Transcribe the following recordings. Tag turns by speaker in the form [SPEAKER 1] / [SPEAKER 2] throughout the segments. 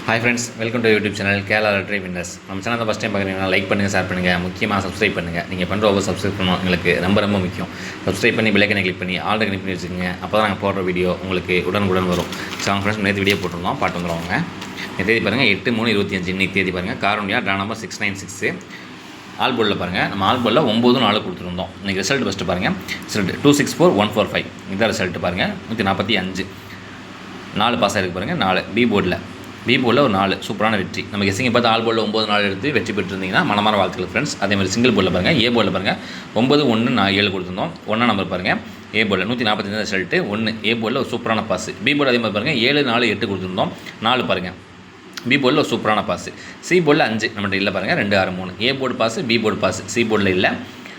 [SPEAKER 1] Hi friends, welcome to YouTube channel Kerala Lottery Winners. நம்ம சேனலை first time பார்க்குறீங்கன்னா like பண்ணுங்கள், ஷேர் பண்ணுங்கள், முக்கியமாக சப்ஸ்கிரைப் பண்ணுங்கள். நீங்கள் பண்ணுற ஒவ்வொரு சப்ஸ்கிரைப் பண்ணணும் எங்களுக்கு ரொம்ப முக்கியம். சப்ஸ்கிரைப் பண்ணி பெல் ஐக்கனை கிளிக் பண்ணி ஆல் கிளிக் பண்ணி வச்சுக்கோங்க. அப்போ தான் நாங்கள் போடுற வீடியோ உங்களுக்கு உடனுக்குடன் வரும். ஸோ அவங்க ஃப்ரெண்ட்ஸ் நேற்று வீடியோ போட்டிருந்தோம், பாட்டு வந்துடுவாங்க. தேதி பாருங்கள் 8/3/25. இன்றைக்கி தேதி பாருங்கள் காரோனியா ட்ரா நம்பர் 696. ஆல் போர்டில் பாருங்கள், நம்ம ஆல் போர்டில் 9/4 கொடுத்துருந்தோம். இன்றைக்கி ரிசல்ட் ஃபஸ்ட்டு பாருங்கள். ரிசல்ட் 264145 இதான் ரிசல்ட் பாருங்கள். 145 4 பாஸ் ஆகிருக்கு பாருங்கள். 4 பி போர்டில் ஒரு 4 சூப்பரான வெற்றி. நம்ம கெஸிங்கை பார்த்து ஆல் போர்டில் 9/4 எடுத்து வெற்றி பெற்றிருந்தீங்கன்னா மனமார வாழ்த்துக்கள் ஃப்ரெண்ட்ஸ். அதே மாதிரி சிங்கிள் போர்டில் பாருங்கள், ஏ போர்டில் பாருங்கள் 9/1/7 கொடுத்துருந்தோம். 1 நம்பர் பாருங்கள் ஏ போர்டில் 145 ரிசல்ட்டு 1 ஏ போர்டில் ஒரு சூப்பரான பாஸ். பி போர்டு அதே மாதிரி பாருங்கள் 7/4/8 கொடுத்துருந்தோம். 4 பாருங்கள் பி போர்டில் ஒரு சூப்பரான பாஸ். சி போர்டில் 5 நம்மகிட்ட இல்லை பாருங்கள் 2/6/3 A board pass, B board pass, C போர்டில் இல்லை.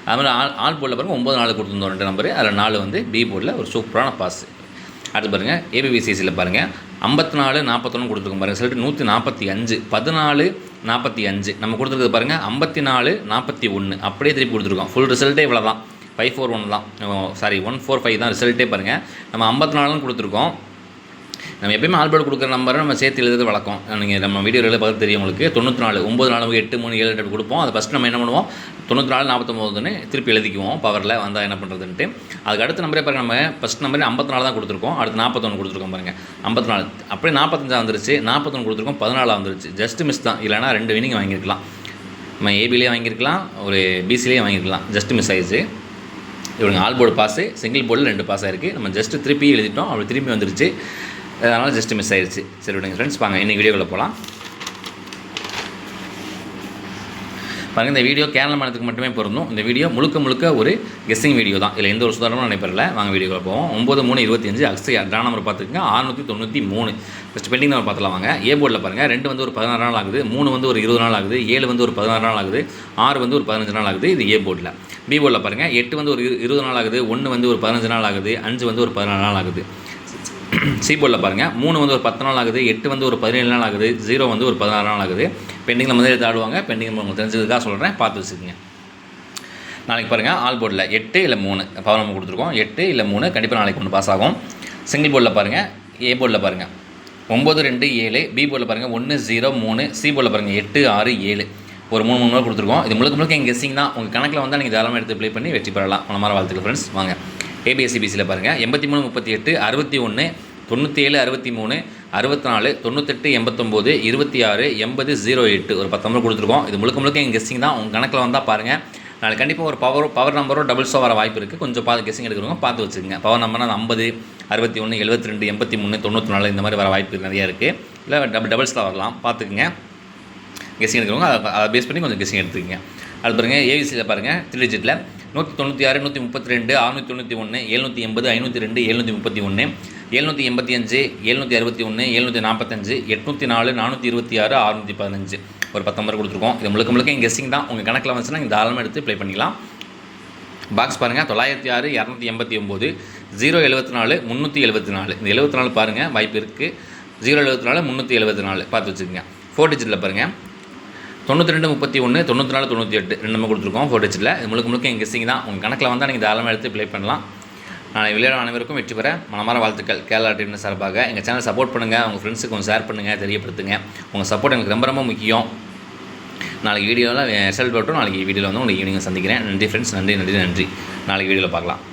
[SPEAKER 1] அதுமாதிரி ஆல் போர்டில் பாருங்கள் 9/4 கொடுத்துருந்தோம் 2 நம்பர், அதில் 4 வந்து பி போர்டில் ஒரு சூப்பரான பாஸ். அடுத்து பாருங்கள் ஏபிபிசிசியில் பாருங்கள் 54/41 கொடுத்துருக்கோம் பாருங்கள். ரிசல்ட் 145 14/45 நம்ம கொடுத்துருக்குது பாருங்கள் 54/41 அப்படியே திருப்பி கொடுத்துருக்கோம். ஃபுல் ரிசல்ட்டே இவ்வளோ தான், 541 தான், 145 தான் ரிசல்ட்டே பாருங்கள். நம்ம 54 கொடுத்துருக்கோம். நம்ம எப்பயுமே ஆல்போர்டு கொடுக்குற நம்பரை நம்ம சேர்த்து எழுதுறது வழக்கம். நீங்கள் நம்ம வீடியோவில் பார்த்து தெரியும் உங்களுக்கு. 94 9 8 3 7 8 கொடுப்போம். அதை ஃபஸ்ட் நம்ம என்ன பண்ணுவோம் 94 49 திருப்பி எழுதிக்குவோம் பவரில் வந்தால் என்ன பண்ணுறதுன்ட்டு. அதுக்கு அடுத்த நம்பரே பாருங்கள், நம்ம ஃபஸ்ட் நம்பரே 54 தான் கொடுத்துருக்கோம். அடுத்து 41 கொடுத்துருக்கோம் பாருங்கள் 54 அப்படியே 45 வந்துருச்சு. 41 கொடுத்துருக்கோம் 14 வந்துருச்சு. ஜஸ்ட் மிஸ் தான். இல்லைனா 2 வினிங் வாங்கியிருக்கலாம். நம்ம ஏபிலேயே வாங்கியிருக்கலாம், ஒரு பிசிலேயே வாங்கியிருக்கலாம். ஜஸ்ட் மிஸ் ஆயிடுச்சு. இவங்க ஆல் போர்டு பாஸு, சிங்கிள் போர்டில் 2 பாஸ் ஆகிருக்கு. நம்ம ஜஸ்ட்டு திருப்பி எழுதிட்டோம், அப்படி திருப்பி வந்துருச்சு. அதனால் ஜஸ்ட் மிஸ் ஆயிடுச்சு. சரி விடுங்க ஃப்ரெண்ட்ஸ், வாங்க இன்றைக்கி வீடியோக்குள்ளே போகலாம். பாருங்கள், இந்த வீடியோ கேரள மாநிலத்துக்கு மட்டுமே பொருந்தும். இந்த வீடியோ முழுக்க ஒரு கெஸ்ஸிங் வீடியோ தான். இல்லை எந்த ஒரு சுதாரணமும் நடைபெறல. வாங்க வீடியோக்குள்ளே போவோம். 9/3/25 அக்ஸயா ட்ரா நம்பர் பார்த்துக்குங்க 693. ஃபஸ்ட்டு பெண்டிங் நம்பர் பார்த்துலாம் வாங்க. ஏ போர்டில் பாருங்கள் 2 வந்து ஒரு 16 நாள் ஆகுது, 3 வந்து ஒரு 20 நாள் ஆகுது, 7 வந்து ஒரு 16 நாள் ஆகுது, 6 வந்து ஒரு 15 நாள் ஆகுது. இது ஏ போர்டில். பி போர்டில் பாருங்கள் 8 வந்து ஒரு 20 நாள் ஆகுது, 1 வந்து ஒரு 15 நாள் ஆகுது, 5 வந்து ஒரு 14 நாள் ஆகுது. சி போர்டில் பாருங்கள் 3 வந்து ஒரு 10 நாள் ஆகுது, 8 வந்து ஒரு 17 நாள் ஆகுது, 0 வந்து ஒரு 16 நாள் ஆகுது. பெண்டிங்கில் முதல்ல எடுத்து ஆடுவாங்க. பெண்டிங் உங்களுக்கு தெரிஞ்சதுக்காக சொல்கிறேன், பார்த்து வச்சுக்கோங்க. நாளைக்கு பாருங்கள் ஆல் போர்டில் 8 இல்லை 3 பவர் நம்ம கொடுத்துருக்கோம். 8 இல்லை 3 கண்டிப்பாக நாளைக்கு ஒன்று பாஸ் ஆகும். சிங்கிள் போர்டில் பாருங்கள், ஏ போர்டில் பாருங்கள் 9/2/7, பி போர்டில் பாருங்கள் 1/0/3, சி போர்டில் பாருங்கள் 8/6/7 ஒரு 3 கொடுத்துருக்கோம். இது முழுக்க எங்கள் கெஸ்ஸிங் தான். உங்கள் கணக்கில் வந்தால் நீங்கள் தாராளமாக எடுத்து ப்ளே பண்ணி வெற்றி பெறலாம். மனமார வாழ்த்துக்கள் ஃப்ரெண்ட்ஸ். வாங்க ஏபிஎஸ்சிபிசியில் பாருங்கள் 83/38 61 97 63 64 98 89 26 80 08 ஒரு 10 நம்பர் கொடுத்துருக்கோம். இது முழுக்க எங்கள் கெஸ்ஸிங் தான். உங்கள் கணக்கில் வந்தால் பாருங்கள். நாளைக்கு கண்டிப்பாக ஒரு பவர் நம்பரோ டபுள்ஸோ வர வாய்ப்பு இருக்குது. கொஞ்சம் கெஸ்ஸிங் எடுக்கிறவங்க பார்த்து வச்சுக்கோங்க. பவர் நம்பர்னால் 50 61 72 83 94 இந்த மாதிரி வர வாய்ப்பு நிறையா இருக்குது. இல்லை டபுள்ஸில் வரலாம், பார்த்துக்குங்க. கெஸ்ஸிங் எடுக்கிறவங்க அதை பேஸ் பண்ணி கொஞ்சம் கெஸ்ஸிங் எடுத்துக்கங்க. அது பாருங்கள் ஏவிசியில் பாருங்கள் 3 டிஜிட்டில் 196 132 691 780 502 731 785 761 745 804 426 615 ஒரு 10 நம்பர் கொடுத்துருக்கோம். இது முழுக்க எங்கள் கெஸ்ஸிங் தான். உங்கள் கணக்கில் வந்துச்சுன்னா நீங்கள் தாராளமாக எடுத்து ப்ளே பண்ணிக்கலாம். பாக்ஸ் பாருங்கள் 906 289 074 374 இந்த 74 பாருங்கள் வாய்ப்பு இருக்குது. 074 374 பார்த்து வச்சுக்கோங்க. 4 டிஜிட்டில் பாருங்கள் 92 31 94 98 2 நம்பர் கொடுத்துருக்கோம் 4 டிஜிட்டில். இது முழுக்க எங்கள் கெஸ்ஸிங் தான். உங்கள் கணக்கில் வந்தால் நீங்கள் தாராளமாக எடுத்து ப்ளே பண்ணலாம். நான் விளையாட அனைவருக்கும் வெற்றி பெற மனமார வாழ்த்துக்கள். கேரளா டீம் சார்பாக எங்கள் சேனல் சப்போர்ட் பண்ணுங்கள். உங்கள் ஃப்ரெண்ட்ஸுக்கு கொஞ்சம் ஷேர் பண்ணுங்கள், தெரியப்படுத்துங்க. உங்கள் சப்போர்ட் எனக்கு ரொம்ப முக்கியம். நாளைக்கு வீடியோவில் ரிசல்ட் போட்டோம். நாளைக்கு வீடியோவில் வந்து உங்களுக்கு ஈவினிங் சந்திக்கிறேன். நன்றி ஃப்ரெண்ட்ஸ், நன்றி. நாளைக்கு வீடியோவில் பார்க்கலாம்.